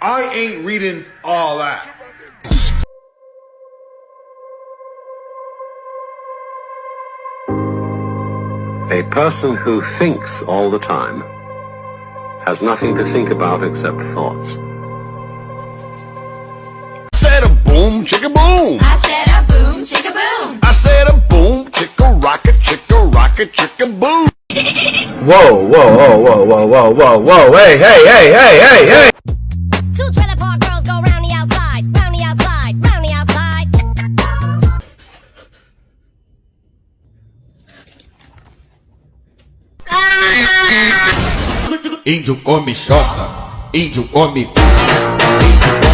I ain't reading all that. A person who thinks all the time has nothing to think about except thoughts. I said a boom, chicka boom. I said a boom, chicka boom. I said a boom, chicka rocket, chicka boom. Whoa, whoa, whoa, whoa, whoa, whoa, whoa, whoa, hey, hey, hey, hey, hey, hey! Two trailer park girls go round the outside, round the outside, round the outside. Índio come xota, índio come.